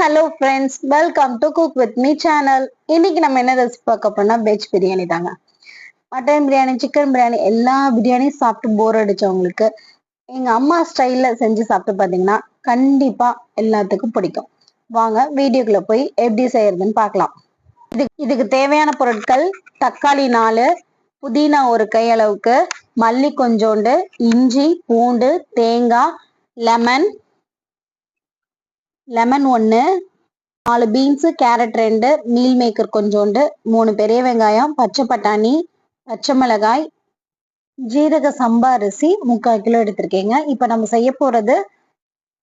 Hello friends, welcome to cook with me channel. இன்னைக்கு நம்ம என்ன ரெசிபி பார்க்க போறோம்னா வெஜ் பிரியாணி தாங்க. மட்டன் பிரியாணி, சிக்கன் பிரியாணி எல்லா பிரியாணியும் சாப்பிட்டு போர் அடிச்சவங்களுக்கு எங்க அம்மா ஸ்டைல்ல செஞ்சு சாப்பிட்டு பார்த்தீங்கன்னா கண்டிப்பா எல்லாத்துக்கும் பிடிக்கும். வாங்க வீடியோக்குள்ள போய் எப்படி செய்யறதுன்னு பார்க்கலாம். இதுக்கு தேவையான பொருட்கள்: தக்காளி 4, புதினா 1 கை அளவுக்கு, மல்லி கொஞ்சோண்டு, இஞ்சி, பூண்டு, தேங்காய், lemon 1, 4 beans, carrot 2, meal maker கொஞ்சோண்டு, 3 பெரிய வெங்காயம், பச்சை பட்டாணி, பச்சை மிளகாய், ஜீரக சம்பா அரிசி 3/4 கிலோ எடுத்திருக்கேங்க. இப்ப நம்ம செய்ய போறது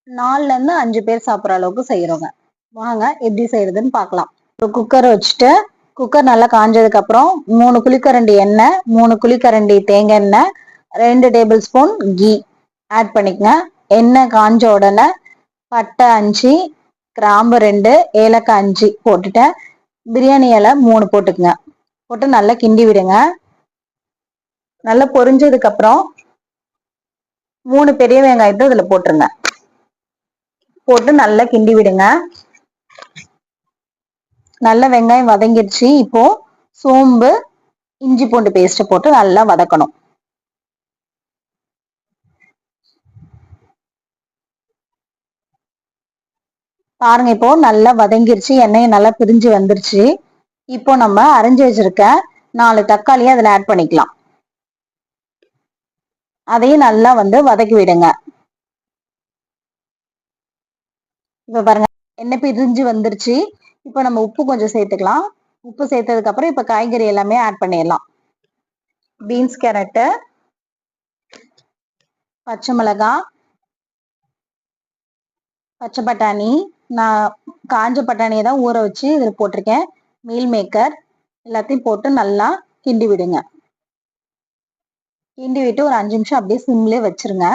4ல இருந்து 5 பேர் சாப்பிட்ற அளவுக்கு செய்யறோங்க. வாங்க எப்படி செய்யறதுன்னு பார்க்கலாம். ஒரு குக்கர் வச்சுட்டு குக்கர் நல்லா காஞ்சதுக்கு அப்புறம் 3 குழிக்கரண்டி எண்ணெய், 3 குழிக்கரண்டி தேங்காய் எண்ணெய், 2 டேபிள் ஸ்பூன் கீ ஆட் பண்ணிக்கங்க. எண்ணெய் காஞ்ச உடனே பட்டை 5, கிராம்பு 2, ஏலக்காய் 5 போட்டுட்டேன். பிரியாணி இலை 3 போட்டுக்குங்க. போட்டு நல்லா கிண்டி விடுங்க. நல்லா பொரிஞ்சதுக்கு அப்புறம் 3 பெரிய வெங்காயத்தை இதுல போட்டுருங்க. போட்டு நல்லா கிண்டி விடுங்க. நல்ல வெங்காயம் வதங்கிடுச்சு. இப்போ சோம்பு, இஞ்சி பூண்டு பேஸ்ட் போட்டு நல்லா வதக்கணும். பாருங்க, இப்போ நல்லா வதங்கிருச்சு, எண்ணெயும் நல்லா பிரிஞ்சு வந்துருச்சு. இப்போ நம்ம அரைஞ்சு வச்சிருக்க 4 தக்காளியை அதுல ஆட் பண்ணிக்கலாம். அதையும் நல்லா வதக்கி விடுங்க. இப்ப பாருங்க, எண்ணெய் பிரிஞ்சு வந்துருச்சு. இப்போ நம்ம உப்பு கொஞ்சம் சேர்த்துக்கலாம். உப்பு சேர்த்ததுக்கு அப்புறம் இப்ப காய்கறி எல்லாமே ஆட் பண்ணிடலாம். பீன்ஸ், கேரட்டு, பச்சை மிளகாய், பச்சை பட்டாணி, நான் காஞ்ச பட்டாணியை தான் ஊற வச்சு இதில் போட்டிருக்கேன். மீல் மேக்கர் எல்லாத்தையும் போட்டு நல்லா கிண்டி விடுங்க. கிண்டி விட்டு ஒரு 5 நிமிஷம் அப்படியே சிம்லே வச்சிருங்க.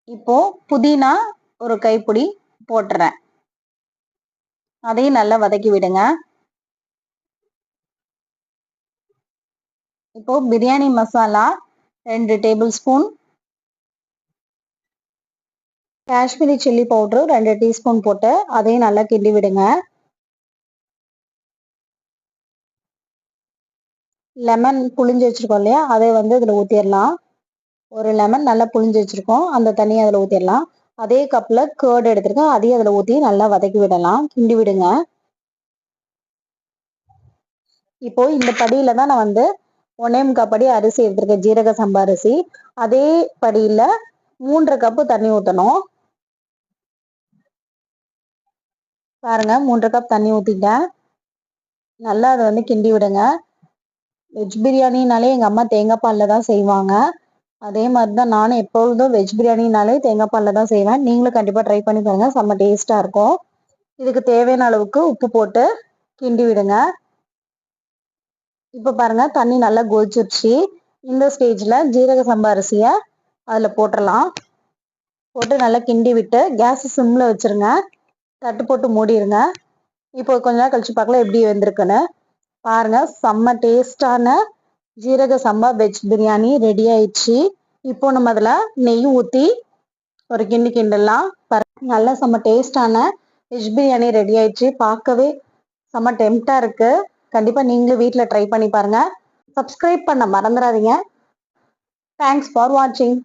இப்போ புதினா ஒரு கைப்பிடி போட்டுறேன். அதையும் நல்லா வதக்கி விடுங்க. இப்போ biryani masala 2 table spoon, Kashmiri chilli powder 2 teaspoon போட்டு அதையும் நல்லா கிண்டி விடுங்க. லெமன் புளிஞ்சு வச்சிருக்கோம் இல்லையா, அதை இதுல ஊத்திடலாம். ஒரு லெமன் நல்லா புளிஞ்சு வச்சிருக்கோம், அந்த தண்ணியை அதுல ஊத்திடலாம். அதே கப்ல கேர்டு எடுத்திருக்கேன், அதையும் அதுல ஊத்தி நல்லா வதக்கி விடலாம், கிண்டி விடுங்க. இப்போ இந்த படியில தான் நான் 1.25 படி அரிசி எடுத்திருக்கேன், ஜீரக சம்பா அரிசி. அதே படியில 3 கப்பு தண்ணி ஊற்றணும். பாருங்க, 3 கப் தண்ணி ஊத்திட்டேன். நல்லா அதை கிண்டி விடுங்க. வெஜ் பிரியாணினாலே எங்க அம்மா தேங்காய் பால்ல தான் செய்வாங்க. அதே மாதிரிதான் நானும் எப்பொழுதும் வெஜ் பிரியாணினாலே தேங்காய் பால்ல தான் செய்வேன். நீங்களும் கண்டிப்பா ட்ரை பண்ணி பாருங்க, செம்ம டேஸ்டா இருக்கும். இதுக்கு தேவையான அளவுக்கு உப்பு போட்டு கிண்டி விடுங்க. இப்ப பாருங்க, தண்ணி நல்லா கொதிச்சிருச்சு. இந்த ஸ்டேஜ்ல ஜீரக சம்பா அரிசிய அதுல போட்டுடலாம். போட்டு நல்லா கிண்டி விட்டு கேஸ் சிம்ல வச்சிருங்க. தட்டு போட்டு மூடிடுங்க. இப்போ கொஞ்ச நேரம் கழிச்சு பார்க்கலாம் எப்படி வெந்திருக்குன்னு. பாருங்க, செம்ம டேஸ்டான ஜீரக சம்பா வெஜ் பிரியாணி ரெடி ஆயிடுச்சு. இப்போ நம்ம அதுல நெய் ஊத்தி ஒரு கிண்டி கிண்டலாம். நல்லா செம்ம டேஸ்டான வெஜ் பிரியாணி ரெடி ஆயிடுச்சு. பார்க்கவே செம்ம டெம்ப்டா இருக்கு. கண்டிப்பா நீங்களும் வீட்டில் ட்ரை பண்ணி பாருங்க. சப்ஸ்கிரைப் பண்ண மறந்துடாதீங்க. தேங்க்ஸ் ஃபார் வாட்சிங்.